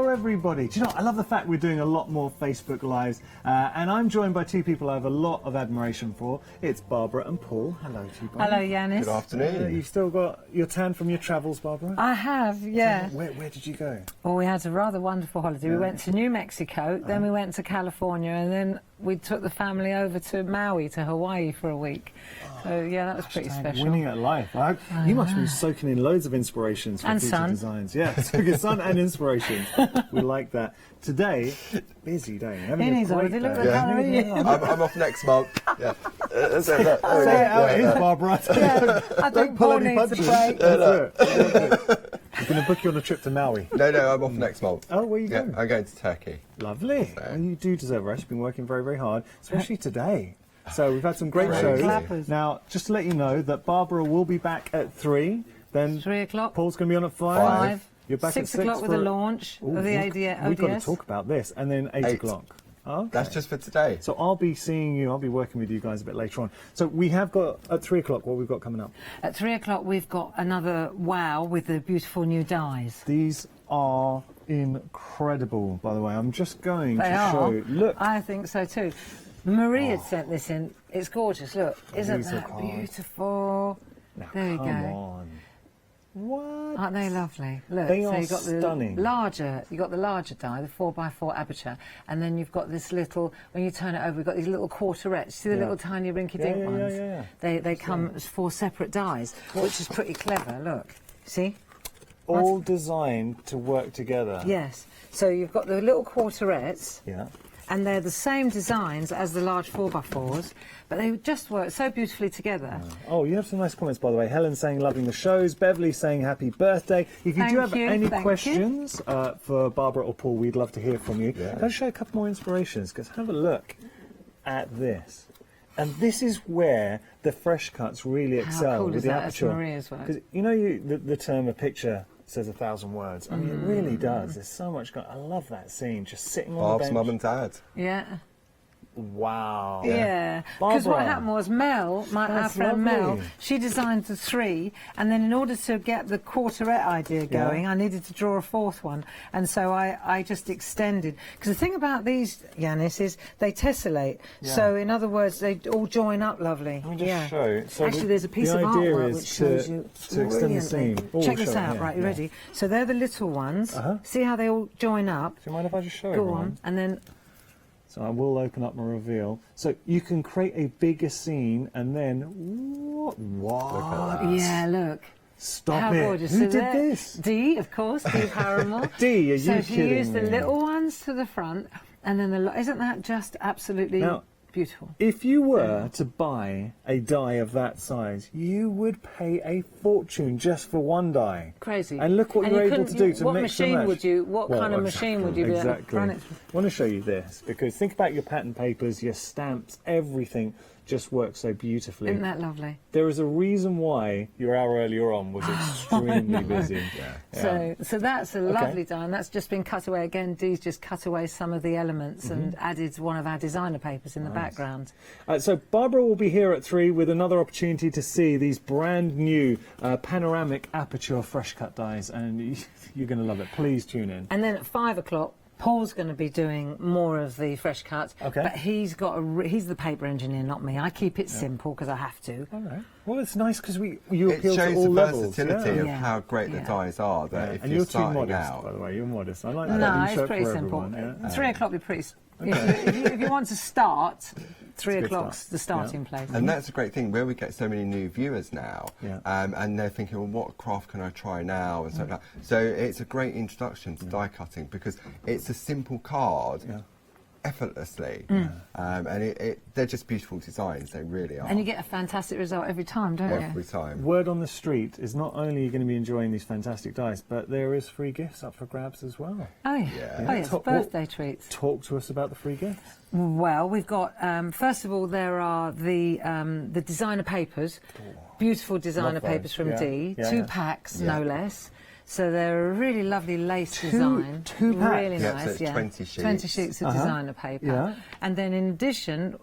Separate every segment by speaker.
Speaker 1: Hello everybody. Do you know, I love the fact we're doing a lot more Facebook Lives, and I'm joined by two people I have a lot of admiration for. It's Barbara and Paul. Hello to you both.
Speaker 2: Hello, Yanis.
Speaker 3: Good afternoon.
Speaker 1: You've still got your tan from your travels, Barbara?
Speaker 2: I have, yeah.
Speaker 1: Where did you go?
Speaker 2: Well, we had a rather wonderful holiday.
Speaker 1: Yeah.
Speaker 2: We went to New Mexico, then we went to California, and then we took the family over to Maui, to Hawaii for a week. So, yeah, that was pretty special.
Speaker 1: Winning at life. You must be soaking in loads of inspirations for
Speaker 2: And
Speaker 1: future
Speaker 2: sun.
Speaker 1: designs. Yeah, sun and inspiration. We like that. Today, busy day. Having a great
Speaker 2: Look at
Speaker 1: day.
Speaker 2: the colour, yeah.
Speaker 3: I'm off next month. Yeah.
Speaker 1: Say it how it is, Barbara.
Speaker 2: Yeah, I
Speaker 1: Don't
Speaker 2: think
Speaker 1: pull
Speaker 2: Paul
Speaker 1: any
Speaker 2: needs a
Speaker 1: punches.
Speaker 2: break.
Speaker 1: That's it. We're going to book you on a trip to Maui.
Speaker 3: No, I'm off next month.
Speaker 1: Oh, where are you going?
Speaker 3: I'm going to Turkey.
Speaker 1: Lovely. Well, you do deserve a rest. You've been working very, very hard, especially today. So we've had some great
Speaker 3: Great.
Speaker 1: shows.
Speaker 2: Clappers.
Speaker 1: Now, just to let you know that Barbara will be back at 3. Then
Speaker 2: 3 o'clock.
Speaker 1: Paul's going to be on at 5.
Speaker 2: 5.
Speaker 1: You're back
Speaker 2: 6
Speaker 1: at 6
Speaker 2: o'clock with the launch of the ODS.
Speaker 1: We've got to talk about this. And then 8 o'clock. Okay.
Speaker 3: That's just for today.
Speaker 1: So I'll be seeing you, I'll be working with you guys a bit later on. So we have got, at 3 o'clock, what we've got coming up?
Speaker 2: At 3 o'clock, we've got another wow with the beautiful new dyes.
Speaker 1: These are incredible, by the way. I'm just going
Speaker 2: They
Speaker 1: to
Speaker 2: are.
Speaker 1: show you. Look.
Speaker 2: I think so too. Marie had sent this in. It's gorgeous. Look, isn't
Speaker 1: these
Speaker 2: that
Speaker 1: look
Speaker 2: beautiful?
Speaker 1: Now,
Speaker 2: There you
Speaker 1: come
Speaker 2: go.
Speaker 1: on. What?
Speaker 2: Aren't they lovely? Look,
Speaker 1: They
Speaker 2: so
Speaker 1: are
Speaker 2: you've got the
Speaker 1: stunning.
Speaker 2: larger, you got the larger die, the 4x4 aperture, and then you've got this little. When you turn it over, you've got these little quarterets. See the
Speaker 1: Yeah.
Speaker 2: little tiny rinky-dink
Speaker 1: Yeah,
Speaker 2: ones?
Speaker 1: yeah.
Speaker 2: They come as 4 separate dies, which is pretty clever. Look, see?
Speaker 1: All designed to work together.
Speaker 2: Yes. So you've got the little quarterets.
Speaker 1: Yeah.
Speaker 2: And they're the same designs as the large 4x4s, but they just work so beautifully together.
Speaker 1: Oh, you have some nice comments, by the way. Helen saying loving the shows. Beverly saying happy birthday. If you do have any questions for Barbara or Paul, we'd love to hear from you.
Speaker 3: Yeah.
Speaker 1: Can I show you a couple more inspirations? Because have a look at this. And this is where the fresh cuts really excel
Speaker 2: cool
Speaker 1: with
Speaker 2: is
Speaker 1: the
Speaker 2: that? That's
Speaker 1: aperture.
Speaker 2: Maria's work.
Speaker 1: Because you know the term a picture says 1,000 words. I mean, it really does. There's so much. I love that scene. Just sitting on
Speaker 3: Bob's
Speaker 1: the bench.
Speaker 3: mum and dad.
Speaker 2: Yeah.
Speaker 1: Wow.
Speaker 2: Yeah, because what
Speaker 1: Barbara.
Speaker 2: happened was Mel, our
Speaker 1: That's
Speaker 2: friend Mel,
Speaker 1: lovely.
Speaker 2: she designed the 3, and then in order to get the quarteret idea going, I needed to draw a 4th one, and so I just extended. Because the thing about these, Yanis, is they tessellate.
Speaker 1: Yeah.
Speaker 2: So in other words, they all join up lovely.
Speaker 1: Let me just show. So
Speaker 2: Actually, there's a piece
Speaker 1: the
Speaker 2: of
Speaker 1: idea
Speaker 2: artwork
Speaker 1: is
Speaker 2: which shows
Speaker 1: to,
Speaker 2: you
Speaker 1: to extend the scene.
Speaker 2: brilliantly.
Speaker 1: Oh,
Speaker 2: Check
Speaker 1: we'll
Speaker 2: this
Speaker 1: show it
Speaker 2: out,
Speaker 1: here.
Speaker 2: right? You
Speaker 1: Yeah.
Speaker 2: ready? So they're the little ones. See how they all join up?
Speaker 1: Do you mind if I just show
Speaker 2: Go
Speaker 1: everyone?
Speaker 2: on, and then.
Speaker 1: So I will open up my reveal. So you can create a bigger scene and then what?
Speaker 2: Yeah, look.
Speaker 1: Stop
Speaker 2: How
Speaker 1: it!
Speaker 2: gorgeous.
Speaker 1: Who
Speaker 2: So
Speaker 1: did
Speaker 2: there-
Speaker 1: this?
Speaker 2: Dee, of course, Dee Paramore.
Speaker 1: Dee, are
Speaker 2: so
Speaker 1: you
Speaker 2: if you
Speaker 1: kidding
Speaker 2: use the
Speaker 1: me?
Speaker 2: little ones to the front, and then isn't that just absolutely
Speaker 1: Now,
Speaker 2: beautiful?
Speaker 1: If you were to buy a die of that size, you would pay a fortune just for one die.
Speaker 2: Crazy.
Speaker 1: And look what
Speaker 2: And
Speaker 1: you're
Speaker 2: you
Speaker 1: able
Speaker 2: couldn't-
Speaker 1: to do to
Speaker 2: what
Speaker 1: mix and
Speaker 2: machine
Speaker 1: match.
Speaker 2: would you? What kind of machine would you be able to
Speaker 1: exactly.
Speaker 2: run it?
Speaker 1: I want to show you this because think about your pattern papers, your stamps, everything just works so beautifully.
Speaker 2: Isn't that lovely?
Speaker 1: There is a reason why your hour earlier on was extremely busy.
Speaker 2: So that's a lovely die, and that's just been cut away. Again, Dee's just cut away some of the elements and added one of our designer papers in the background.
Speaker 1: So Barbara will be here at 3 with another opportunity to see these brand new panoramic aperture fresh cut dies, and you're going to love it. Please tune in.
Speaker 2: And then at 5 o'clock, Paul's going to be doing more of the fresh cuts,
Speaker 1: Okay.
Speaker 2: but he's the paper engineer, not me. I keep it simple because I have to.
Speaker 1: All right. Well, it's nice because you
Speaker 3: It
Speaker 1: appeal to
Speaker 3: shows
Speaker 1: all
Speaker 3: the
Speaker 1: levels.
Speaker 3: versatility of
Speaker 2: Yeah.
Speaker 3: how great the
Speaker 2: Yeah.
Speaker 3: dies are. That if
Speaker 1: And
Speaker 3: you're
Speaker 1: you're too
Speaker 3: starting
Speaker 1: modest,
Speaker 3: out,
Speaker 1: by the way. You're modest. I like that.
Speaker 2: No,
Speaker 1: You
Speaker 2: it's
Speaker 1: show it
Speaker 2: pretty
Speaker 1: for
Speaker 2: simple.
Speaker 1: everyone, yeah?
Speaker 2: 3 o'clock be pretty. If you want to start, 3
Speaker 1: good
Speaker 2: o'clock's
Speaker 1: start.
Speaker 2: the starting place.
Speaker 3: and that's a great thing where we get so many new viewers now,
Speaker 1: Yeah.
Speaker 3: and they're thinking, well, what craft can I try now, and so like that. So it's a great introduction to die cutting because it's a simple card.
Speaker 1: Yeah.
Speaker 3: Effortlessly, and they're just beautiful designs. They really are.
Speaker 2: And you get a fantastic result every time, don't
Speaker 3: every
Speaker 2: you?
Speaker 3: time.
Speaker 1: Word on the street is not only are you going to be enjoying these fantastic dice, but there is free gifts up for grabs as well.
Speaker 2: Oh yeah.
Speaker 3: Yeah.
Speaker 2: Oh yes,
Speaker 1: Top-
Speaker 2: birthday treats.
Speaker 1: Talk to us about the free gifts.
Speaker 2: Well, we've got first of all there are the designer papers, beautiful designer
Speaker 1: Love those.
Speaker 2: papers from
Speaker 1: Yeah.
Speaker 2: Dee,
Speaker 1: Yeah,
Speaker 2: 2
Speaker 1: yeah.
Speaker 2: packs
Speaker 3: Yeah.
Speaker 2: no less. So they're a really lovely lace design.
Speaker 1: two packs?
Speaker 2: Really
Speaker 3: Yeah, so
Speaker 2: nice,
Speaker 3: it's
Speaker 2: yeah.
Speaker 3: 20 sheets.
Speaker 2: 20 sheets of designer paper.
Speaker 1: Yeah.
Speaker 2: And then in addition,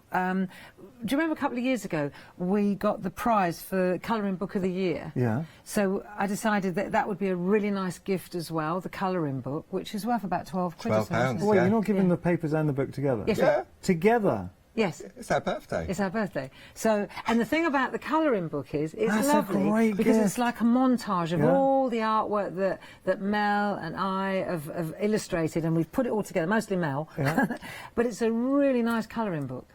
Speaker 2: do you remember a couple of years ago we got the prize for Colouring Book of the Year?
Speaker 1: Yeah.
Speaker 2: So I decided that that would be a really nice gift as well, the colouring book, which is worth about 12 quid. or
Speaker 3: £12,
Speaker 2: something.
Speaker 1: Wait,
Speaker 3: Yeah.
Speaker 1: you're not giving the papers and the book together?
Speaker 2: Yes.
Speaker 3: Yeah,
Speaker 1: Together?
Speaker 2: Yes.
Speaker 3: it's our birthday.
Speaker 2: It's our birthday. So, and the thing about the colouring book is, it's
Speaker 1: That's a
Speaker 2: lovely
Speaker 1: great
Speaker 2: because
Speaker 1: gift.
Speaker 2: it's like a montage of
Speaker 1: Yeah.
Speaker 2: all the artwork that Mel and I have illustrated, and we've put it all together, mostly Mel.
Speaker 1: Yeah.
Speaker 2: But it's a really nice colouring book.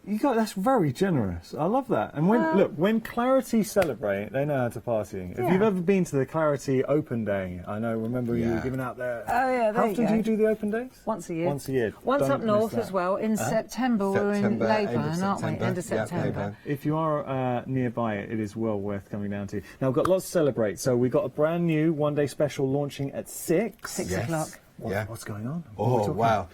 Speaker 1: That's very generous. I love that. And when Clarity celebrate, they know how to party. If
Speaker 2: Yeah.
Speaker 1: you've ever been to the Clarity Open Day, remember you
Speaker 3: Yeah.
Speaker 1: giving out there.
Speaker 2: Oh, yeah, there
Speaker 1: How
Speaker 2: you
Speaker 1: often
Speaker 2: go.
Speaker 1: do you do the open days?
Speaker 2: Once a year.
Speaker 1: Once a year.
Speaker 2: Once
Speaker 1: Don't
Speaker 2: up
Speaker 1: miss
Speaker 2: north
Speaker 1: that.
Speaker 2: as well. In September, we're in
Speaker 3: September, end of
Speaker 2: Leyburn, aren't we?
Speaker 3: September.
Speaker 2: End of
Speaker 3: Yeah,
Speaker 2: September.
Speaker 3: Leyburn.
Speaker 1: If you are nearby, it is well worth coming down to. Now, we've got lots to celebrate. So we've got a brand new one-day special launching at 6.
Speaker 2: 6
Speaker 3: Yes.
Speaker 2: o'clock.
Speaker 1: What's going on? What are we
Speaker 3: Oh,
Speaker 1: talking
Speaker 3: wow.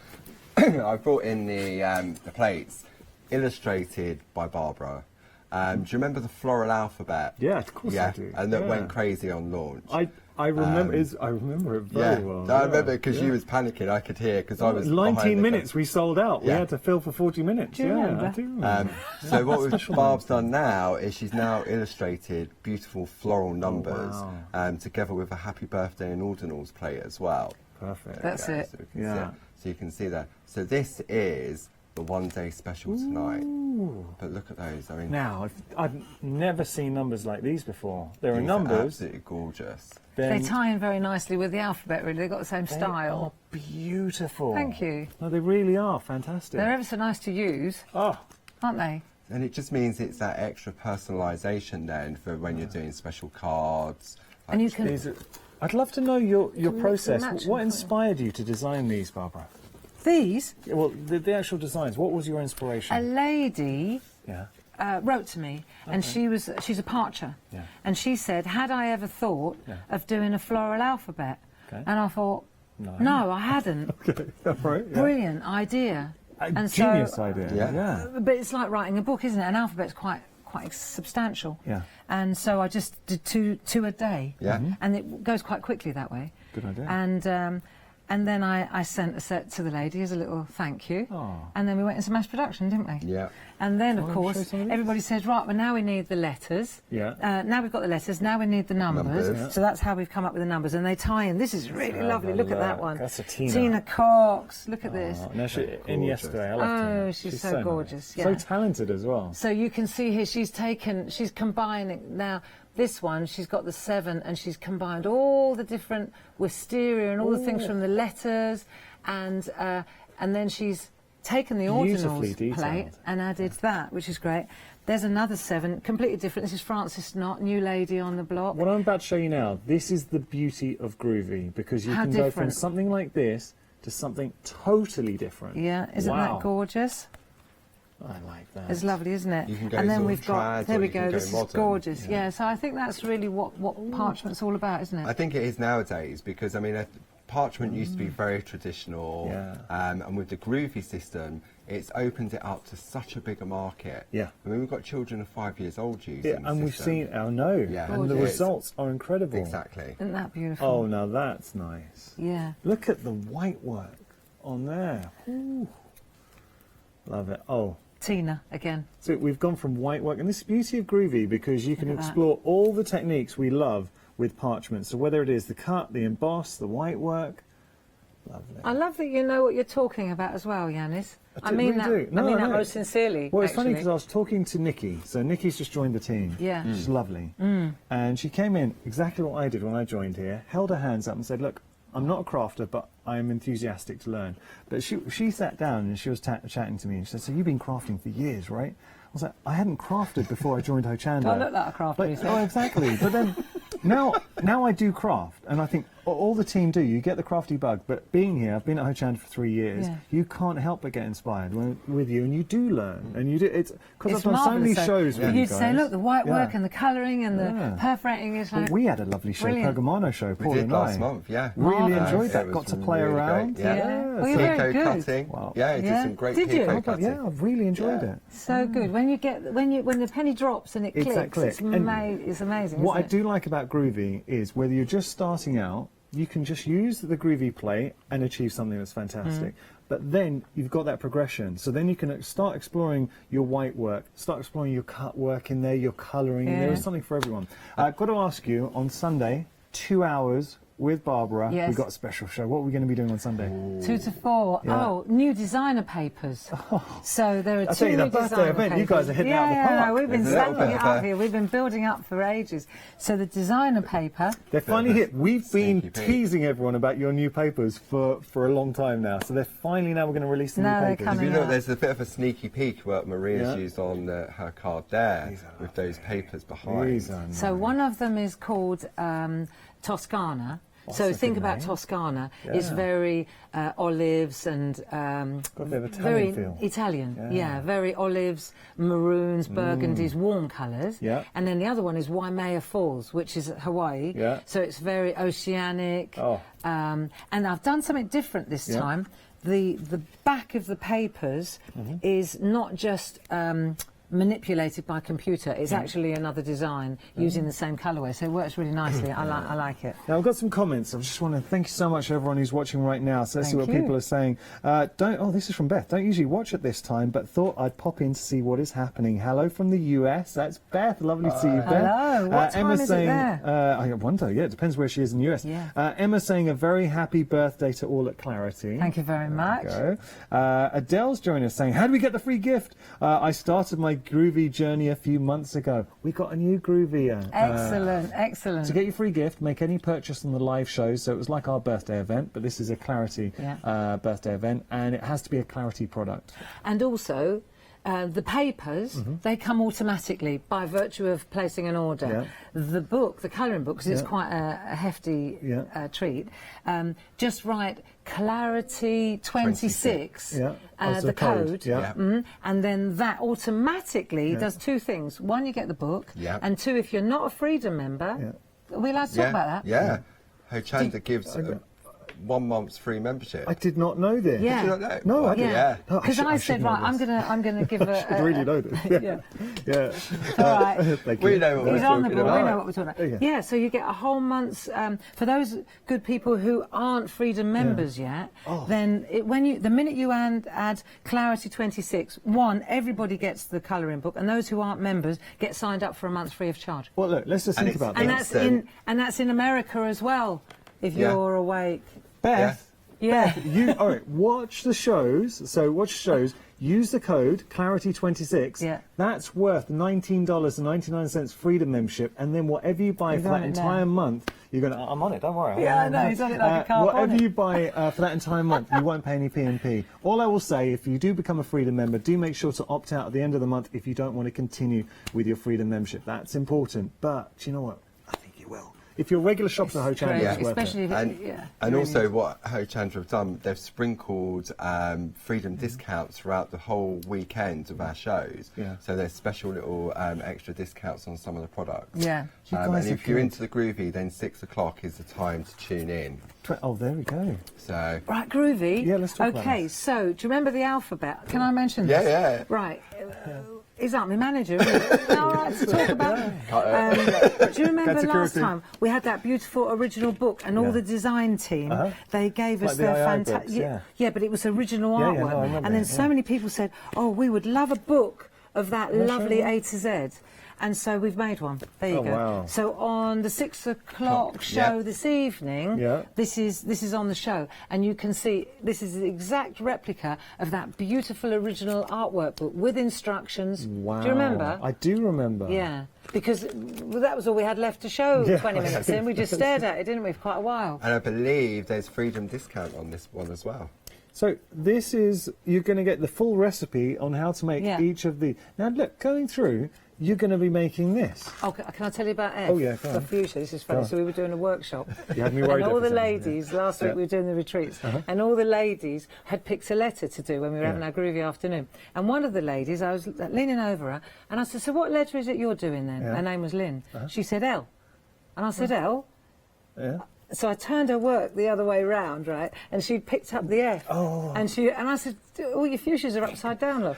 Speaker 3: I brought in the plates, illustrated by Barbara. Do you remember the Floral alphabet?
Speaker 1: Yeah, of course I do.
Speaker 3: And that
Speaker 1: Yeah.
Speaker 3: went crazy on launch.
Speaker 1: I remember. I remember it
Speaker 3: yeah,
Speaker 1: very well.
Speaker 3: I remember because you was panicking. I could hear because I was
Speaker 1: 19
Speaker 3: behind the
Speaker 1: minutes. We sold out. We
Speaker 3: Yeah.
Speaker 1: had to fill for 40 minutes.
Speaker 2: Do you remember?
Speaker 1: I do remember.
Speaker 3: So what
Speaker 1: Special
Speaker 3: Barb's done now is she's now illustrated beautiful floral numbers,
Speaker 1: wow.
Speaker 3: together with a Happy Birthday and Ordinals plate as well.
Speaker 1: Perfect.
Speaker 2: That's it.
Speaker 3: So, we can
Speaker 1: Yeah.
Speaker 3: see it. So you can see that. So this is the one-day special tonight.
Speaker 1: Ooh.
Speaker 3: But look at those. I mean,
Speaker 1: Now, I've never seen numbers like these before. There are
Speaker 3: these
Speaker 1: numbers.
Speaker 3: absolutely gorgeous.
Speaker 1: then
Speaker 2: They tie in very nicely with the alphabet, really. They've got the same
Speaker 1: they
Speaker 2: style.
Speaker 1: are beautiful.
Speaker 2: Thank you.
Speaker 1: No, they really are fantastic.
Speaker 2: They're ever so nice to use,
Speaker 1: Oh,
Speaker 2: aren't they?
Speaker 3: And it just means it's that extra personalisation then for when you're doing special cards.
Speaker 2: And you can...
Speaker 1: I'd love to know your
Speaker 2: mix and
Speaker 1: process.
Speaker 2: match
Speaker 1: What
Speaker 2: them, can't you?
Speaker 1: inspired you to design these, Barbara?
Speaker 2: These,
Speaker 1: Well, the actual designs. What was your inspiration?
Speaker 2: a lady
Speaker 1: Yeah.
Speaker 2: wrote to me, and she's a parcher,
Speaker 1: Yeah.
Speaker 2: and she said, had I ever thought
Speaker 1: Yeah.
Speaker 2: of doing a floral alphabet?
Speaker 1: Okay.
Speaker 2: And I thought,
Speaker 1: No.
Speaker 2: no, I hadn't.
Speaker 1: Okay. Right. Yeah.
Speaker 2: Brilliant idea. And so-
Speaker 1: Genius idea.
Speaker 3: Yeah.
Speaker 1: Yeah.
Speaker 2: But it's like writing a book, isn't it? An alphabet's quite substantial.
Speaker 1: Yeah.
Speaker 2: And so I just did two a day.
Speaker 3: Yeah. Mhm.
Speaker 2: And it goes quite quickly that way.
Speaker 1: Good idea.
Speaker 2: And then I sent a set to the lady as a little thank you.
Speaker 1: Oh.
Speaker 2: And then we went into mass production, didn't we?
Speaker 3: Yeah.
Speaker 2: And then, of
Speaker 1: Oh, show
Speaker 2: course,
Speaker 1: some of these.
Speaker 2: everybody says, right, well, now we need the letters.
Speaker 1: Yeah.
Speaker 2: Now we've got the letters, now we need the numbers.
Speaker 3: Numbers.
Speaker 1: Yeah.
Speaker 2: So that's how we've come up with the numbers. And they tie in. This is really
Speaker 1: have
Speaker 2: lovely.
Speaker 1: a
Speaker 2: Look at that
Speaker 1: look.
Speaker 2: one.
Speaker 1: That's a Tina.
Speaker 2: Tina Cox. Look at this.
Speaker 1: Oh, no, in
Speaker 3: Gorgeous.
Speaker 1: yesterday, I love
Speaker 2: Oh,
Speaker 1: Tina.
Speaker 2: she's so
Speaker 1: nice.
Speaker 2: gorgeous,
Speaker 1: So
Speaker 2: yeah.
Speaker 1: talented as well.
Speaker 2: So you can see here, she's combining now. This one, she's got the 7, and she's combined all the different wisteria and all the things from the letters, and then she's taken the
Speaker 1: Beautifully
Speaker 2: ordinals
Speaker 1: detailed.
Speaker 2: plate and added that, which is great. There's another 7, completely different. This is Frances Knott, new lady on the block.
Speaker 1: What I'm about to show you now, this is the beauty of groovy, because you
Speaker 2: How
Speaker 1: can go from
Speaker 2: different.
Speaker 1: something like this to something totally different.
Speaker 2: Yeah, isn't
Speaker 1: Wow.
Speaker 2: that gorgeous?
Speaker 1: I like that.
Speaker 2: It's lovely, isn't it?
Speaker 3: You can go
Speaker 2: and then
Speaker 3: sort of
Speaker 2: we've got,
Speaker 3: trad
Speaker 2: there
Speaker 3: or
Speaker 2: we
Speaker 3: you can
Speaker 2: go,
Speaker 3: go
Speaker 2: this is
Speaker 3: modern.
Speaker 2: gorgeous. Yeah, so I think that's really what parchment's all about, isn't it?
Speaker 3: I think it is nowadays because, I mean, parchment used to be very traditional.
Speaker 1: Yeah.
Speaker 3: And with the groovy system, it's opened it up to such a bigger market.
Speaker 1: Yeah.
Speaker 3: I mean, we've got children of 5 years old using
Speaker 1: Yeah,
Speaker 3: the
Speaker 1: and we've
Speaker 3: system.
Speaker 1: seen, I know,
Speaker 3: Yeah.
Speaker 1: and the
Speaker 3: Gorgeous.
Speaker 1: results are incredible.
Speaker 3: Exactly.
Speaker 2: Isn't that beautiful?
Speaker 1: Oh, now that's nice.
Speaker 2: Yeah.
Speaker 1: Look at the white work on there. Ooh. Love it. Oh,
Speaker 2: Tina, again.
Speaker 1: so we've gone from white work, and this is the beauty of groovy, because you can
Speaker 2: Look at that.
Speaker 1: explore all the techniques we love with parchment. So whether it is the cut, the emboss, the white work, lovely.
Speaker 2: I love that you know what you're talking about as well, Yanis. I
Speaker 1: do-
Speaker 2: mean
Speaker 1: really
Speaker 2: that.
Speaker 1: do. No,
Speaker 2: I mean
Speaker 1: I
Speaker 2: that
Speaker 1: know.
Speaker 2: most sincerely.
Speaker 1: Well, it's funny
Speaker 2: actually.
Speaker 1: because I was talking to Nikki. So Nikki's just joined the team.
Speaker 2: Yeah.
Speaker 1: She's lovely. And she came in exactly what I did when I joined here, held her hands up and said, look, I'm not a crafter, but I am enthusiastic to learn. But she sat down and she was chatting to me and she said, so you've been crafting for years, right? I was like, I hadn't crafted before I joined Hochanda.
Speaker 2: Do I look like a crafter, you
Speaker 1: But,
Speaker 2: said?
Speaker 1: oh, exactly. But then now I do craft, and I think all the team do. You get the crafty bug, but being here, I've been at Hochanda for 3 years.
Speaker 2: Yeah.
Speaker 1: You can't help but get inspired with you, and you do learn, and you do. It's because I've
Speaker 2: It's
Speaker 1: done so many
Speaker 2: marvellous,
Speaker 1: shows
Speaker 2: though.
Speaker 1: with you
Speaker 2: You'd
Speaker 1: guys.
Speaker 2: say, look, the white work
Speaker 1: Yeah.
Speaker 2: and the colouring and
Speaker 1: Yeah.
Speaker 2: the perforating is like...
Speaker 1: But we had a lovely show,
Speaker 2: Brilliant.
Speaker 1: Pergamano show,
Speaker 3: We
Speaker 1: Paul
Speaker 3: did
Speaker 1: and
Speaker 3: last
Speaker 1: I.
Speaker 3: month, yeah.
Speaker 1: Really
Speaker 2: Marvellous.
Speaker 1: enjoyed
Speaker 3: It
Speaker 1: that.
Speaker 3: was
Speaker 1: Got to play
Speaker 3: really
Speaker 1: around.
Speaker 3: great, yeah.
Speaker 2: Yeah. Well, you're
Speaker 3: Pico
Speaker 2: very good.
Speaker 3: cutting.
Speaker 1: Wow.
Speaker 3: Yeah, it
Speaker 2: Yeah.
Speaker 3: did some great
Speaker 2: Did you?
Speaker 3: pico
Speaker 2: Oh,
Speaker 1: But
Speaker 3: cutting.
Speaker 1: yeah, I've really enjoyed
Speaker 3: Yeah.
Speaker 1: it.
Speaker 2: So good. When the penny drops and it clicks,
Speaker 1: It's that click.
Speaker 2: it's,
Speaker 1: And
Speaker 2: it's amazing,
Speaker 1: What I
Speaker 2: isn't it?
Speaker 1: do like about groovy is whether you're just starting out you can just use the groovy plate and achieve something that's fantastic. But then you've got that progression. So then you can start exploring your white work, start exploring your cut work in there, your colouring.
Speaker 2: Yeah.
Speaker 1: There is something for everyone. I've got to ask you, on Sunday, 2 hours with Barbara,
Speaker 2: Yes.
Speaker 1: we've got a special show. What are we going to be doing on Sunday?
Speaker 2: 2 to 4.
Speaker 1: Yeah.
Speaker 2: Oh, new designer papers. So there are
Speaker 1: I
Speaker 2: two
Speaker 1: tell you,
Speaker 2: new
Speaker 1: that birthday
Speaker 2: designer
Speaker 1: event,
Speaker 2: papers.
Speaker 1: you guys are hitting it
Speaker 2: yeah,
Speaker 1: out of the
Speaker 2: yeah,
Speaker 1: park.
Speaker 2: no, we've been
Speaker 3: There's a little
Speaker 2: stacking it
Speaker 3: bit
Speaker 2: up
Speaker 3: of
Speaker 2: here. We've been building up for ages. So the designer paper.
Speaker 1: They're finally hit. We've been
Speaker 3: Sneaky peek.
Speaker 1: teasing everyone about your new papers for a long time now. So they're finally now we're going to release the
Speaker 2: No,
Speaker 1: new
Speaker 2: they're
Speaker 1: papers.
Speaker 2: coming.
Speaker 3: You know,
Speaker 2: Yeah.
Speaker 3: there's a bit of a sneaky peek what Maria's
Speaker 1: Yeah.
Speaker 3: used on her card there
Speaker 1: These are
Speaker 3: with those papers behind.
Speaker 1: These are
Speaker 2: So
Speaker 1: nice.
Speaker 2: one of them is called Toscana. So
Speaker 1: that's a
Speaker 2: think
Speaker 1: good
Speaker 2: about
Speaker 1: name.
Speaker 2: Toscana. It's
Speaker 1: Yeah.
Speaker 2: very olives and
Speaker 1: Got a bit of Italian
Speaker 2: very
Speaker 1: feel.
Speaker 2: Italian.
Speaker 1: Yeah.
Speaker 2: Very olives, maroons, burgundies, warm colours.
Speaker 1: Yeah.
Speaker 2: And then the other one is Waimea Falls, which is Hawaii.
Speaker 1: Yeah.
Speaker 2: So it's very oceanic.
Speaker 1: Oh.
Speaker 2: And I've done something different this
Speaker 1: Yeah.
Speaker 2: time. The back of the papers is not just manipulated by computer. It's actually another design using the same colourway, so it works really nicely. I like it.
Speaker 1: Now, I've got some comments. I just want to thank you so much, everyone who's watching right now. So let's see
Speaker 2: Thank
Speaker 1: what
Speaker 2: you.
Speaker 1: people are saying. This is from Beth. Don't usually watch at this time, but thought I'd pop in to see what is happening. Hello from the US. That's Beth. Lovely to see you, Beth.
Speaker 2: Hello. What time
Speaker 1: Emma's
Speaker 2: is it
Speaker 1: saying,
Speaker 2: there?
Speaker 1: I wonder. Yeah, it depends where she is in the US.
Speaker 2: Yeah.
Speaker 1: Emma's saying a very happy birthday to all at Clarity.
Speaker 2: Thank you very much.
Speaker 1: Go. Adele's joining us saying, how do we get the free gift? I started my groovy journey a few months ago. We got a new groovy.
Speaker 2: Excellent, excellent.
Speaker 1: To get your free gift, make any purchase on the live shows. So it was like our birthday event, but this is a Clarity birthday event, and it has to be a Clarity product.
Speaker 2: And also, the papers, they come automatically by virtue of placing an order.
Speaker 1: Yeah.
Speaker 2: The book, the colouring book, because it's
Speaker 1: Yeah.
Speaker 2: quite a hefty
Speaker 1: Yeah.
Speaker 2: treat, just write Clarity 26,
Speaker 1: Yeah. As
Speaker 2: the code,
Speaker 1: Yeah.
Speaker 2: and then that automatically does two things. One, you get the book,
Speaker 3: Yeah.
Speaker 2: and two, if you're not a Freedom member, are we allowed to talk about that?
Speaker 3: Yeah. Hochanda gives 1 month's free membership.
Speaker 1: I did not know this.
Speaker 2: Yeah.
Speaker 3: Did you not know?
Speaker 1: No, I
Speaker 3: Well,
Speaker 1: didn't.
Speaker 2: Yeah,
Speaker 1: No, I
Speaker 2: because
Speaker 1: should-
Speaker 2: I
Speaker 1: I
Speaker 2: said,
Speaker 1: should know
Speaker 2: right,
Speaker 1: this.
Speaker 2: I'm gonna give a.
Speaker 1: I really know this.
Speaker 2: Yeah.
Speaker 1: Yeah.
Speaker 2: All right.
Speaker 1: Thank
Speaker 3: We
Speaker 1: you.
Speaker 3: know what
Speaker 2: He's
Speaker 3: we're
Speaker 2: on the
Speaker 3: talking
Speaker 2: ball. We
Speaker 3: about.
Speaker 2: know what we're talking about.
Speaker 1: Yeah.
Speaker 2: Yeah, so you get a whole month's. For those good people who aren't Freedom members yet, then the minute you add Clarity 26, everybody gets the colouring book, and those who aren't members get signed up for a month free of charge.
Speaker 1: Well, look, let's just
Speaker 3: And
Speaker 1: think
Speaker 3: it's-
Speaker 1: about
Speaker 2: And
Speaker 1: that.
Speaker 2: that's in America as well. If
Speaker 3: Yeah.
Speaker 2: you're awake.
Speaker 1: Beth,
Speaker 2: Yeah.
Speaker 1: all right, watch the shows. So watch the shows. Use the code Clarity26.
Speaker 2: Yeah.
Speaker 1: That's worth $19.99 Freedom membership, and then whatever you buy
Speaker 2: He's
Speaker 1: for
Speaker 2: on
Speaker 1: that
Speaker 2: it
Speaker 1: entire
Speaker 2: now.
Speaker 1: month, you're going to. I'm on it. Don't worry.
Speaker 2: Yeah, I know, he's on it like a car
Speaker 1: Whatever
Speaker 2: bonnet.
Speaker 1: you buy for that entire month, you won't pay any P&P. All I will say, if you do become a Freedom member, do make sure to opt out at the end of the month if you don't want to continue with your Freedom membership. That's important. But do you know what? I think you will. If you're a regular shopper at Hochanda,
Speaker 2: Great,
Speaker 1: it's worth
Speaker 2: especially
Speaker 1: it.
Speaker 2: if
Speaker 3: And,
Speaker 2: yeah.
Speaker 3: and
Speaker 2: really
Speaker 3: also
Speaker 2: is.
Speaker 3: what Hochanda have done, they've sprinkled Freedom discounts throughout the whole weekend of our shows.
Speaker 1: Yeah.
Speaker 3: So there's special little extra discounts on some of the products.
Speaker 2: Yeah.
Speaker 1: You
Speaker 3: And
Speaker 1: guys are
Speaker 3: if you're
Speaker 1: good.
Speaker 3: into the groovy, then 6 o'clock is the time to tune in.
Speaker 1: Oh, there we go.
Speaker 3: So
Speaker 2: Right, groovy.
Speaker 1: Yeah, let's talk about
Speaker 2: Okay,
Speaker 1: this.
Speaker 2: so do you remember the alphabet? Can I mention
Speaker 3: Yeah,
Speaker 2: this?
Speaker 3: yeah.
Speaker 2: Right. He's not my manager, is he? All right to talk about. Do you remember
Speaker 1: That's
Speaker 2: last
Speaker 1: security.
Speaker 2: time we had that beautiful original book and all
Speaker 1: Yeah.
Speaker 2: the design team? They gave us
Speaker 1: Like the
Speaker 2: their
Speaker 1: II
Speaker 2: fantastic.
Speaker 1: books,
Speaker 2: Yeah, but it was original
Speaker 1: Yeah,
Speaker 2: artwork.
Speaker 1: yeah, no, I remember
Speaker 2: and then
Speaker 1: it,
Speaker 2: so
Speaker 1: yeah.
Speaker 2: many people said, "Oh, we would love a book of that lovely A to Z." And so we've made one. There you
Speaker 1: Oh,
Speaker 2: go.
Speaker 1: wow.
Speaker 2: So on the 6 o'clock show
Speaker 3: Yeah.
Speaker 2: this evening,
Speaker 1: Yeah.
Speaker 2: this is on the show, and you can see this is the exact replica of that beautiful original artwork book with instructions.
Speaker 1: Wow.
Speaker 2: Do you remember?
Speaker 1: I do remember.
Speaker 2: Yeah, because that was all we had left to show.
Speaker 1: Yeah.
Speaker 2: 20 minutes in, we just stared at it, didn't we, for quite a while?
Speaker 3: and I believe there's Freedom discount on this one as well.
Speaker 1: So this is, you're going to get the full recipe on how to make
Speaker 2: Yeah.
Speaker 1: each of the... Now look, going through, you're going to be making this.
Speaker 2: Oh, can I tell you about F?
Speaker 1: Oh, yeah, go
Speaker 2: For
Speaker 1: on.
Speaker 2: future, this is funny.
Speaker 1: Go on.
Speaker 2: So we were doing a workshop.
Speaker 1: You had me worried
Speaker 2: And all
Speaker 1: there
Speaker 2: the
Speaker 1: for a second,
Speaker 2: ladies,
Speaker 1: yeah.
Speaker 2: last week
Speaker 1: Yeah. Uh-huh.
Speaker 2: we were doing the retreats, and all the ladies had picked a letter to do when we were having
Speaker 1: Yeah.
Speaker 2: our groovy afternoon. And one of the ladies, I was leaning over her, and I said, "So what letter is it you're doing then?"
Speaker 1: Yeah. Uh-huh.
Speaker 2: Her name was Lynn. She said L. And I said, L?
Speaker 1: Yeah.
Speaker 2: So I turned her work the other way round, right? And she picked up the F.
Speaker 1: Oh.
Speaker 2: And I said, all your fuchsias are upside down, love.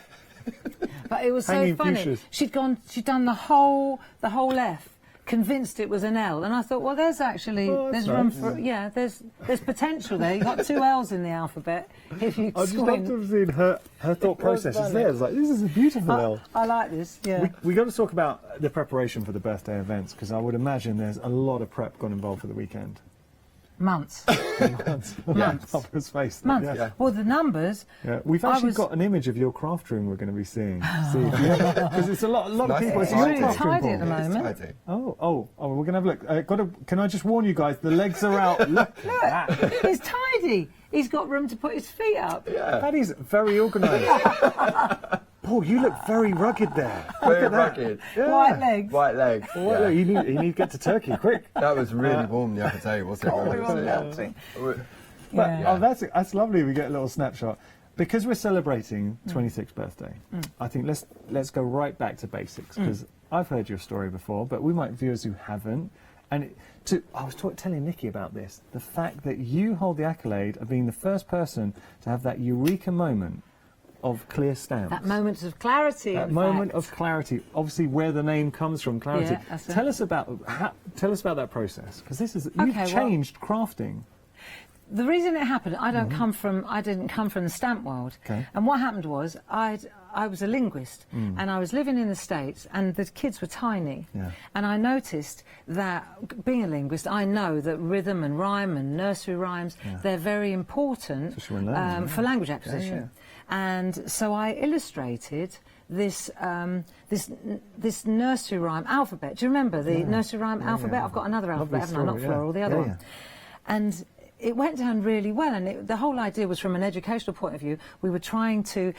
Speaker 2: But it was so
Speaker 1: Hanging
Speaker 2: funny.
Speaker 1: fuchsias.
Speaker 2: She'd done the whole F convinced it was an L, and I thought, well, there's actually there's room for there's potential there. You've got 2 L's in the alphabet if you
Speaker 1: I'd just love to have seen her thought process is there. It's like, this is a beautiful L.
Speaker 2: I like this. Yeah.
Speaker 1: We got to talk about the preparation for the birthday events, because I would imagine there's a lot of prep got involved for the weekend.
Speaker 2: Months.
Speaker 1: Months. Opera's face.
Speaker 2: Months.
Speaker 1: Yeah.
Speaker 2: Well, the numbers.
Speaker 1: Yeah. We've actually got an image of your craft room we're going to be seeing. Because it's a lot of people. It's
Speaker 2: really
Speaker 1: your craft room,
Speaker 2: tidy at the
Speaker 1: Paul.
Speaker 2: moment.
Speaker 1: Oh, we're going to have a look. Can I just warn you guys, the legs are out. Look at that.
Speaker 2: He's tidy. He's got room to put his feet up.
Speaker 3: Yeah.
Speaker 1: That is very organised. Paul, you look very rugged there.
Speaker 3: Very rugged.
Speaker 1: Yeah.
Speaker 2: White legs.
Speaker 3: White legs.
Speaker 1: Well, you need to get to Turkey quick.
Speaker 3: That was really warm the other day, wasn't it?
Speaker 2: We were melting.
Speaker 1: But that's lovely. We get a little snapshot. Because we're celebrating 26th birthday, I think let's go right back to basics, because I've heard your story before, but we might have viewers who haven't. And I was telling Nikki about this, the fact that you hold the accolade of being the first person to have that eureka moment of clear stamps.
Speaker 2: That moment of clarity.
Speaker 1: That moment of clarity, obviously where the name comes from, clarity.
Speaker 2: Yeah, that's it.
Speaker 1: Tell us about that process, because you've changed crafting.
Speaker 2: The reason it happened, I didn't come from the stamp world.
Speaker 1: Okay.
Speaker 2: And what happened was, I was a linguist, and I was living in the States, and the kids were tiny.
Speaker 1: Yeah.
Speaker 2: And I noticed that, being a linguist, I know that rhythm and rhyme and nursery rhymes, they're very important for language acquisition.
Speaker 1: Yeah.
Speaker 2: And so I illustrated this this nursery rhyme alphabet. Do you remember the nursery rhyme alphabet? I've got another alphabet, haven't I? Not Floral, the other one. And it went down really well, and the whole idea was, from an educational point of view, we were trying to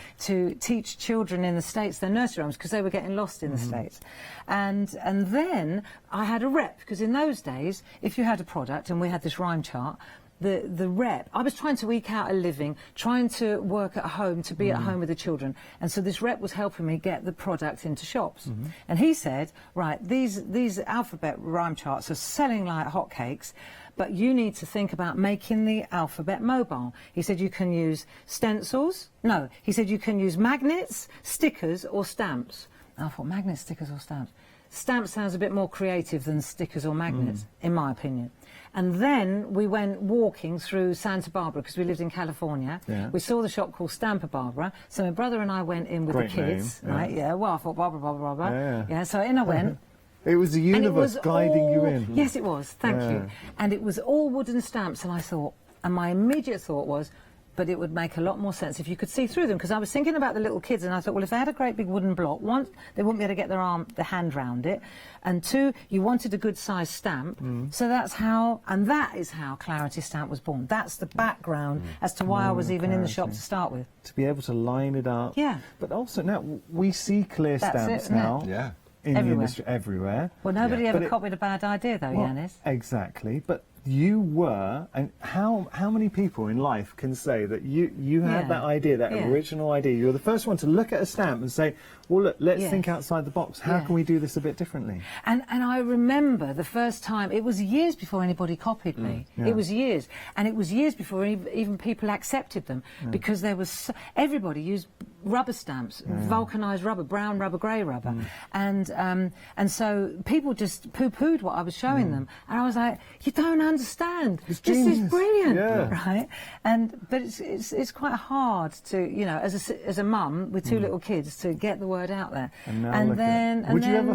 Speaker 2: teach children in the States their nursery rhymes, because they were getting lost in the States. And then I had a rep, because in those days, if you had a product, and we had this rhyme chart, the rep, I was trying to eke out a living, trying to work at home, to be at home with the children, and so this rep was helping me get the product into shops. And he said, right, these alphabet rhyme charts are selling like hotcakes, but you need to think about making the alphabet mobile. He said you can use stencils. No, he said you can use magnets, stickers, or stamps. And I thought, magnets, stickers, or stamps? Stamps sounds a bit more creative than stickers or magnets, in my opinion. And then we went walking through Santa Barbara, because we lived in California. Yeah. We saw the shop called Stampa Barbara. So my brother and I went in with the kids.
Speaker 1: Name,
Speaker 2: right? Yeah. Well, I thought Barbara. Yeah. So in I went.
Speaker 1: It was the universe guiding you in.
Speaker 2: Yes, it was. Thank you. And it was all wooden stamps. And I thought, and my immediate thought was, but it would make a lot more sense if you could see through them, because I was thinking about the little kids, and I thought, well, if they had a great big wooden block, one, they wouldn't be able to get their hand round it, and two, you wanted a good sized stamp. So that's how, and that is how Claritystamp was born. That's the background as to why I was even in the shop to start with.
Speaker 1: To be able to line it up.
Speaker 2: Yeah.
Speaker 1: But also now we see clear stamps now.
Speaker 3: Yeah.
Speaker 1: In the industry everywhere.
Speaker 2: Well, nobody ever copied a bad idea, though, Yanis.
Speaker 1: Exactly, but you were, and how many people in life can say that you had that idea, that original idea? You're the first one to look at a stamp and say, well, look, let's think outside the box. How can we do this a bit differently?
Speaker 2: And I remember the first time, it was years before anybody copied me. It was years. And it was years before even people accepted them, because there was, everybody used rubber stamps, vulcanized rubber, brown rubber, grey rubber. And so people just poo-pooed what I was showing them. And I was like, you don't understand. This is brilliant, right? But it's quite hard to, you know, as a mum with two little kids, to get the word out there.
Speaker 1: And then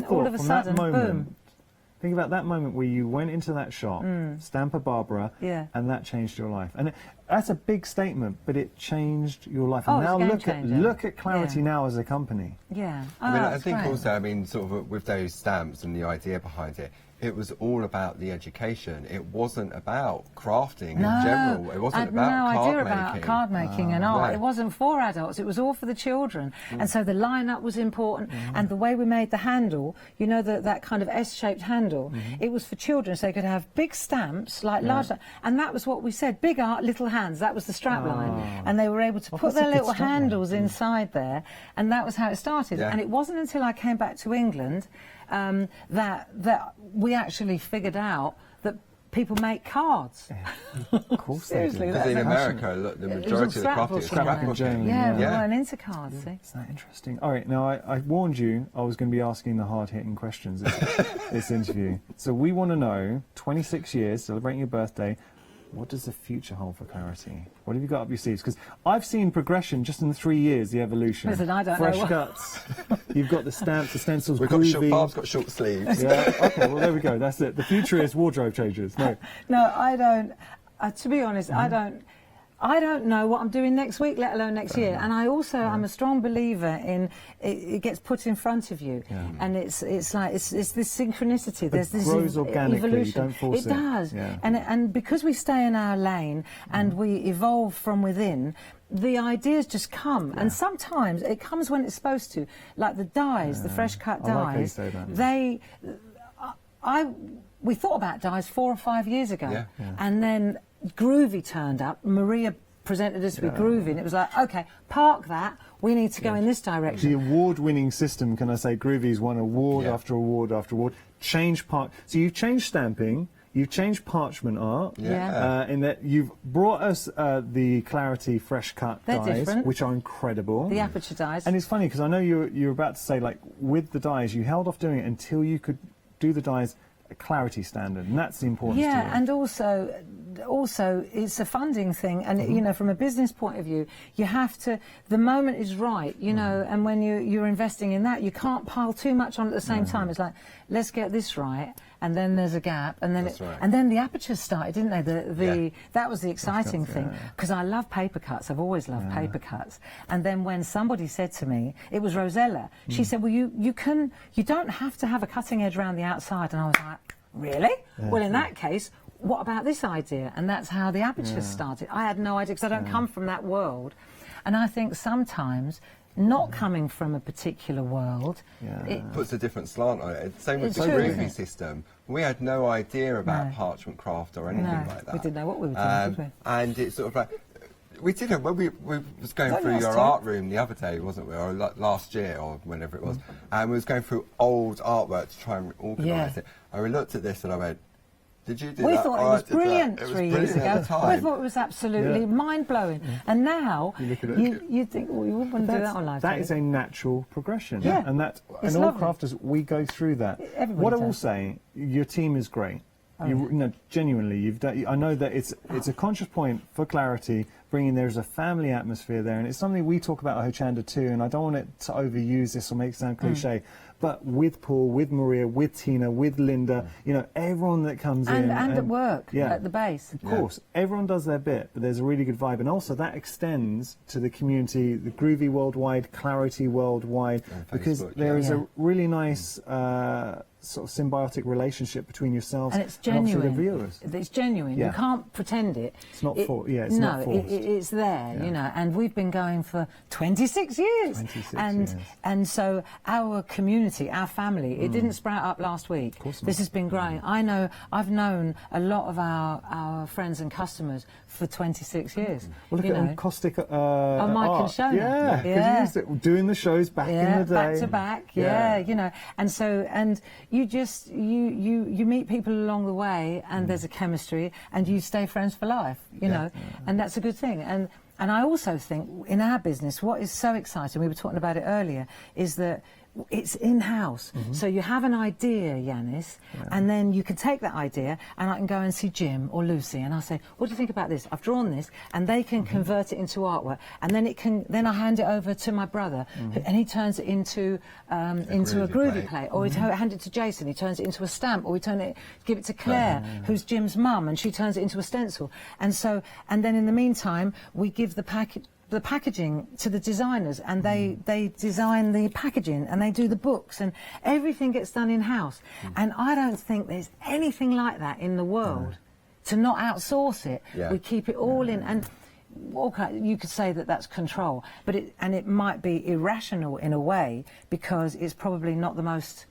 Speaker 2: all of a sudden, boom.
Speaker 1: Think about that moment where you went into that shop, Stampa Barbara, and that changed your life. And that's a big statement, but it changed your life. And now look at Clarity now as a company.
Speaker 2: Yeah.
Speaker 3: I think also, sort of with those stamps and the idea behind it, it was all about the education. It wasn't about crafting in general. It wasn't about card making.
Speaker 2: About card making and art. It wasn't for adults. It was all for the children. And so the line-up was important. And the way we made the handle, you know, that kind of S-shaped handle, it was for children, so they could have big stamps, like large. And that was what we said: big art, little hands. That was the strap line. And they were able to put their little handles inside there. And that was how it started. And it wasn't until I came back to England that we actually figured out that people make cards.
Speaker 1: Of course they do.
Speaker 2: Seriously,
Speaker 3: Because in
Speaker 2: that's
Speaker 3: America, look, the majority of the craft is
Speaker 1: Scrapbooking.
Speaker 3: scrapbooking.
Speaker 2: Yeah, we
Speaker 3: Yeah.
Speaker 2: weren't into cards, see?
Speaker 1: Isn't that interesting? All right, now I warned you I was going to be asking the hard-hitting questions this interview. So we want to know, 26 years, celebrating your birthday, what does the future hold for Clarity? What have you got up your sleeves? Because I've seen progression just in the 3 years, the evolution.
Speaker 2: Listen, I don't
Speaker 1: Fresh
Speaker 2: know what-
Speaker 1: cuts. You've got the stamps, the stencils,
Speaker 3: We've got short,
Speaker 1: groovy.
Speaker 3: Barb's got short sleeves.
Speaker 1: Yeah, okay, well, there we go. That's it. The future is wardrobe changes. No.
Speaker 2: No, I don't. To be honest, I don't know what I'm doing next week, let alone next year. And I also, I'm a strong believer in it gets put in front of you, and it's like it's this synchronicity. There's this
Speaker 1: grows organically,
Speaker 2: evolution.
Speaker 1: don't force it.
Speaker 2: Does,
Speaker 1: Yeah.
Speaker 2: and because we stay in our lane and we evolve from within. The ideas just come, and sometimes it comes when it's supposed to. Like the dyes, the fresh cut
Speaker 1: I like how you
Speaker 2: dyes.
Speaker 1: say that.
Speaker 2: We thought about dyes 4 or 5 years ago,
Speaker 3: Yeah.
Speaker 2: and then groovy turned up. Maria presented us with groovy, and it was like, okay, park that. We need to go in this direction.
Speaker 1: The award-winning system, can I say, Groovy's won award after award after award. So you've changed stamping, you've changed parchment art.
Speaker 2: Yeah.
Speaker 1: In that you've brought us the Clarity fresh cut
Speaker 2: They're
Speaker 1: dyes,
Speaker 2: different.
Speaker 1: which are incredible.
Speaker 2: The aperture dyes.
Speaker 1: And it's funny because I know you're about to say, like, with the dyes, you held off doing it until you could do the dyes a Clarity standard, and that's the importance to you.
Speaker 2: Yeah, and also it's a funding thing, and you know, from a business point of view, you have to. The moment is right, you know, and when you're investing in that, you can't pile too much on at the same time. It's like, let's get this right, and then there's a gap, and then
Speaker 3: That's right.
Speaker 2: and then the apertures started, didn't they? That was the exciting
Speaker 1: cuts,
Speaker 2: thing, because I love paper cuts. I've always loved paper cuts. And then when somebody said to me, it was Rosella. She said, "Well, you don't have to have a cutting edge around the outside," and I was like, really? Well, in that case, what about this idea? And that's how the apertures started. I had no idea, because I don't come from that world. And I think sometimes, not coming from a particular world, it
Speaker 3: Puts a different slant on it. Same with
Speaker 2: It's
Speaker 3: the
Speaker 2: true,
Speaker 3: groovy
Speaker 2: isn't it?
Speaker 3: system. We had no idea about
Speaker 2: No.
Speaker 3: parchment craft or anything
Speaker 2: No,
Speaker 3: like that.
Speaker 2: we didn't know what we were doing, did we?
Speaker 3: And it's sort of like, we did it when we was going
Speaker 2: That
Speaker 3: through
Speaker 2: last
Speaker 3: your
Speaker 2: time.
Speaker 3: art room the other day, wasn't we? Or last year, or whenever it was. And we was going through old artwork to try and organise
Speaker 2: Yeah.
Speaker 3: it. And we looked at this and I went, did you do
Speaker 2: We
Speaker 3: that?
Speaker 2: thought it
Speaker 3: Oh, I
Speaker 2: was
Speaker 3: did that.
Speaker 2: brilliant
Speaker 3: It was
Speaker 2: 3 years
Speaker 3: brilliant
Speaker 2: ago.
Speaker 3: at the time.
Speaker 2: We thought it was absolutely mind-blowing. And now,
Speaker 1: You look at it.
Speaker 2: you think, well, you wouldn't do that on live
Speaker 1: That
Speaker 2: TV.
Speaker 1: is a natural progression.
Speaker 2: Yeah.
Speaker 1: And
Speaker 2: It's
Speaker 1: and all
Speaker 2: lovely.
Speaker 1: crafters, we go through that.
Speaker 2: Everybody
Speaker 1: What I will
Speaker 2: does.
Speaker 1: say, your team is great. No, genuinely, you've done. I know that it's a conscious point for Clarity, bringing there's a family atmosphere there, and it's something we talk about at Hochanda too. And I don't want it to overuse this or make it sound cliche, but with Paul, with Maria, with Tina, with Linda, you know, everyone that comes in
Speaker 2: and at work,
Speaker 1: yeah.
Speaker 2: at the base.
Speaker 1: Of course, everyone does their bit, but there's a really good vibe, and also that extends to the community, the Groovy worldwide, Clarity worldwide,
Speaker 3: And
Speaker 1: because
Speaker 3: Facebook,
Speaker 1: there is
Speaker 2: Yeah.
Speaker 1: a really nice sort of symbiotic relationship between yourselves
Speaker 2: And it's
Speaker 1: obviously
Speaker 2: genuine.
Speaker 1: the viewers.
Speaker 2: It's genuine.
Speaker 1: Yeah.
Speaker 2: You can't pretend it.
Speaker 1: It's not
Speaker 2: no,
Speaker 1: not forced.
Speaker 2: it's there,
Speaker 1: Yeah.
Speaker 2: you know. And we've been going for 26 years.
Speaker 1: 26
Speaker 2: and
Speaker 1: years.
Speaker 2: and so our community, our family, it didn't sprout up last week.
Speaker 1: course not.
Speaker 2: This has been growing. I've known a lot of our friends and customers for 26 years.
Speaker 1: Well, look
Speaker 2: you
Speaker 1: at
Speaker 2: know.
Speaker 1: Encaustic
Speaker 2: Mike and
Speaker 1: art.
Speaker 2: Shona.
Speaker 1: Yeah, because
Speaker 2: Yeah.
Speaker 1: you used it doing the shows back in the day.
Speaker 2: back to back, yeah, you know, and so, and you just, you meet people along the way, and there's a chemistry, and you stay friends for life, you know, and that's a good thing. And I also think in our business, what is so exciting, we were talking about it earlier, is that it's in-house. So you have an idea, Yanis, and then you can take that idea, and I can go and see Jim or Lucy, and I'll say, what do you think about this? I've drawn this, and they can convert it into artwork, and then I hand it over to my brother, and he turns it into a
Speaker 3: groovy
Speaker 2: groovy
Speaker 3: plate.
Speaker 2: plate, or we hand it to Jason, he turns it into a stamp, or we give it to Claire, who's Jim's mum, and she turns it into a stencil. And so, and then in the meantime, we give the packaging to the designers, and they design the packaging, and they do the books, and everything gets done in-house. And I don't think there's anything like that in the world, to not outsource it.
Speaker 3: Yeah.
Speaker 2: We keep it all in, and okay, you could say that that's control, but it might be irrational in a way, because it's probably not the most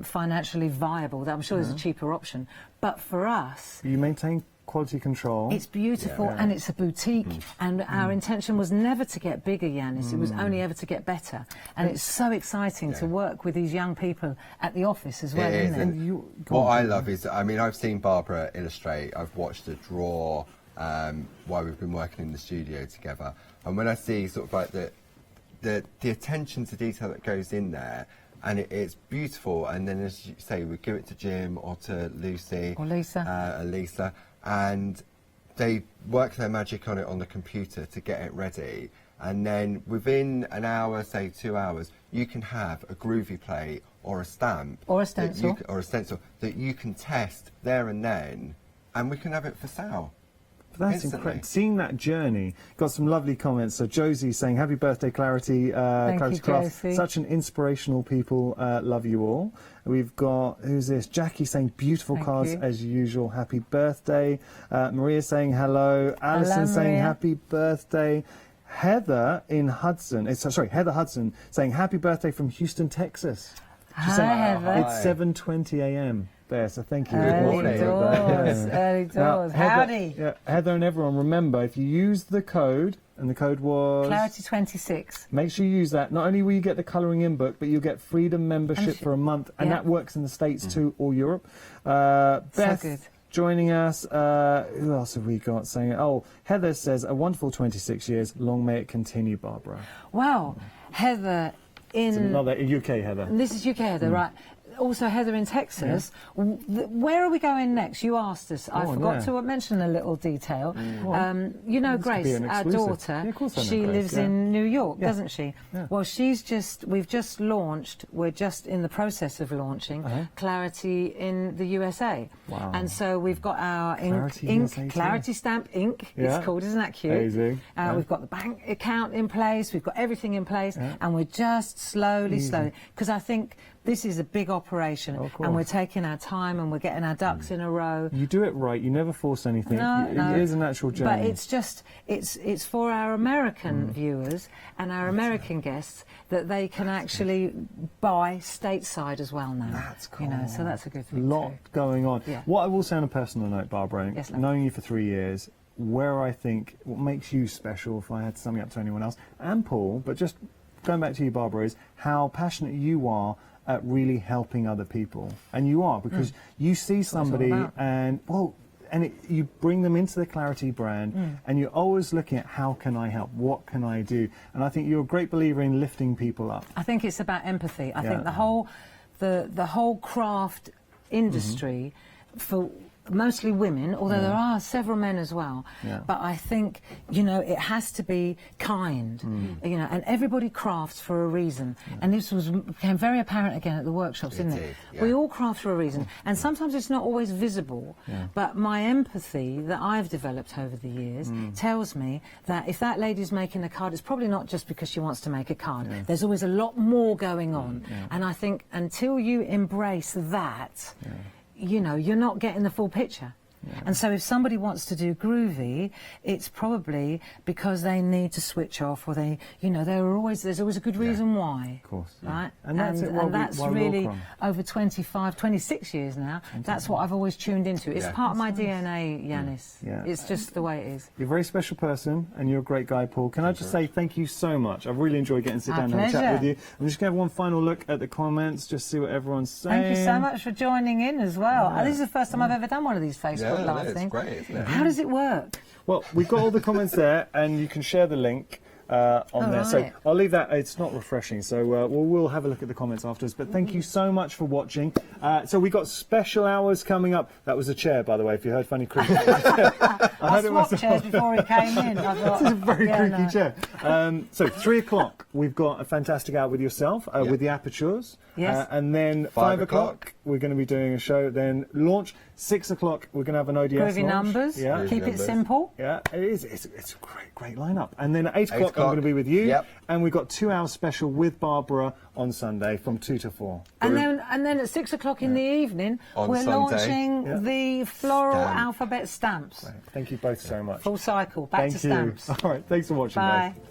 Speaker 2: financially viable. I'm sure there's a cheaper option, but for us,
Speaker 1: You maintain quality control.
Speaker 2: It's beautiful and it's a boutique, and our intention was never to get bigger, Yanis. It was only ever to get better. And it's so exciting to work with these young people at the office as well, isn't it?
Speaker 1: And
Speaker 3: what I love is, I mean, I've seen Barbara illustrate, I've watched her draw while we've been working in the studio together. And when I see sort of like the attention to detail that goes in there, and it's beautiful, and then as you say, we give it to Jim or to Lucy
Speaker 2: Or Lisa.
Speaker 3: And they work their magic on it on the computer to get it ready, and then within an hour, say 2 hours, you can have a groovy plate or a stamp
Speaker 2: Or a stencil.
Speaker 3: that you can test there and then, and we can have it for sale.
Speaker 1: That's incredible. Seeing that journey. Got some lovely comments. So Josie saying, "Happy birthday, Clarity, Clarity
Speaker 2: you,
Speaker 1: Craft.
Speaker 2: Josie.
Speaker 1: Such an inspirational people. Love you all." We've got, who's this? Jackie saying, "Beautiful
Speaker 2: Thank
Speaker 1: cards
Speaker 2: you.
Speaker 1: as usual. Happy birthday." Maria saying hello. Alison saying
Speaker 2: Maria.
Speaker 1: happy birthday. Heather in Hudson. Heather Hudson saying happy birthday from Houston, Texas. She's
Speaker 2: Hi,
Speaker 1: saying,
Speaker 2: Heather.
Speaker 1: It's 7:20 a.m. there, so thank you.
Speaker 3: Good
Speaker 2: Early
Speaker 3: morning.
Speaker 2: doors, early
Speaker 1: Now,
Speaker 2: doors.
Speaker 1: Heather,
Speaker 2: Howdy.
Speaker 1: yeah, Heather and everyone, remember, if you use the code, and the code was...
Speaker 2: Clarity 26.
Speaker 1: Make sure you use that. Not only will you get the colouring in book, but you'll get Freedom membership for a month, and that works in the States too, or Europe. Beth
Speaker 2: good.
Speaker 1: joining us. Who else have we got saying? Oh, Heather says, "A wonderful 26 years. Long may it continue, Barbara."
Speaker 2: Wow. Heather in...
Speaker 1: It's another UK Heather.
Speaker 2: This is UK Heather, right. Also Heather in Texas. Where are we going next? You asked us. I forgot to mention a little detail. You know
Speaker 1: This could be
Speaker 2: Grace,
Speaker 1: an
Speaker 2: our
Speaker 1: exclusive.
Speaker 2: daughter,
Speaker 1: Yeah, of course I know
Speaker 2: she
Speaker 1: Grace,
Speaker 2: lives
Speaker 1: yeah.
Speaker 2: in New York,
Speaker 1: Yeah.
Speaker 2: doesn't she?
Speaker 1: Yeah.
Speaker 2: Well, we've just launched, we're just in the process of launching Clarity in the USA.
Speaker 1: Wow.
Speaker 2: And so we've got our
Speaker 1: Clarity USA too?
Speaker 2: Claritystamp ink,
Speaker 1: Yeah.
Speaker 2: it's called, isn't that cute?
Speaker 1: Amazing. Yeah.
Speaker 2: We've got the bank account in place, we've got everything in place, and we're just slowly, because I think this is a big operation, and we're taking our time and we're getting our ducks in a row.
Speaker 1: You do it right. You never force anything.
Speaker 2: No.
Speaker 1: It is a natural journey.
Speaker 2: But it's just, it's for our American viewers and our American guests that they can actually buy stateside as well now.
Speaker 1: That's cool.
Speaker 2: You know, so that's a good thing
Speaker 1: lot
Speaker 2: too.
Speaker 1: going on.
Speaker 2: Yeah.
Speaker 1: What I will say on a personal note, Barbara,
Speaker 2: Yes, love.
Speaker 1: knowing you for 3 years, where I think what makes you special, if I had to sum you up to anyone else, and Paul, but just going back to you, Barbara, is how passionate you are at really helping other people. And you are, because you see somebody and, you bring them into the Clarity brand, and you're always looking at how can I help, what can I do? And I think you're a great believer in lifting people up.
Speaker 2: I think it's about empathy. I think the whole craft industry for mostly women, although there are several men as well.
Speaker 1: Yeah.
Speaker 2: But I think, you know, it has to be kind, you know, and everybody crafts for a reason. And this became very apparent again at the workshops, didn't it?
Speaker 3: Yeah.
Speaker 2: We all craft for a reason. And sometimes it's not always visible. But my empathy that I've developed over the years tells me that if that lady's making a card, it's probably not just because she wants to make a card. There's always a lot more going on. And I think until you embrace that, you know, you're not getting the full picture. And so if somebody wants to do groovy, it's probably because they need to switch off, or they, you know, there's always a good reason why.
Speaker 1: Of course.
Speaker 2: Right?
Speaker 1: And that's it.
Speaker 2: That's really over 26 years now. That's what I've always tuned into. It's part of my DNA, Yanis.
Speaker 1: Yeah.
Speaker 2: It's just the way it is.
Speaker 1: You're a very special person, and you're a great guy, Paul. Can I just say thank you so much? I've really enjoyed getting to sit
Speaker 2: Our
Speaker 1: down and have a chat
Speaker 2: pleasure.
Speaker 1: with you. I'm just going to have one final look at the comments, just see what everyone's saying.
Speaker 2: Thank you so much for joining in as well. This is the first time I've ever done one of these Facebook Live
Speaker 3: it's
Speaker 2: things.
Speaker 3: great, isn't it?
Speaker 2: How does it work?
Speaker 1: Well, we've got all the comments there, and you can share the link on there. So
Speaker 2: right.
Speaker 1: I'll leave that. It's not refreshing, so we'll have a look at the comments afterwards. But thank you so much for watching. So we got special hours coming up. That was a chair, by the way, if you heard funny creaking.
Speaker 2: I swapped chairs before he came in. I thought,
Speaker 1: It's a very creaky
Speaker 2: no.
Speaker 1: chair. So 3 o'clock, we've got a fantastic hour with yourself, with the apertures.
Speaker 2: Yes.
Speaker 1: And then 5 o'clock, we're going to be doing a show. Then launch. 6 o'clock, we're going to have an ODS
Speaker 2: Groovy
Speaker 1: launch.
Speaker 2: numbers.
Speaker 1: Yeah.
Speaker 2: Keep it simple.
Speaker 1: Yeah, it is. It's a great lineup. And then at 8 o'clock, I'm
Speaker 3: o'clock.
Speaker 1: going to be with you.
Speaker 3: Yep.
Speaker 1: And we've got 2 hours special with Barbara on Sunday from 2 to 4.
Speaker 2: And then at 6 o'clock in the evening,
Speaker 3: On
Speaker 2: we're
Speaker 3: Sunday.
Speaker 2: launching the floral
Speaker 3: Stamp.
Speaker 2: alphabet stamps.
Speaker 1: Thank you both so much.
Speaker 2: Full cycle, back to
Speaker 1: Thank you.
Speaker 2: stamps.
Speaker 1: All right, thanks for watching,
Speaker 2: Bye.
Speaker 1: guys.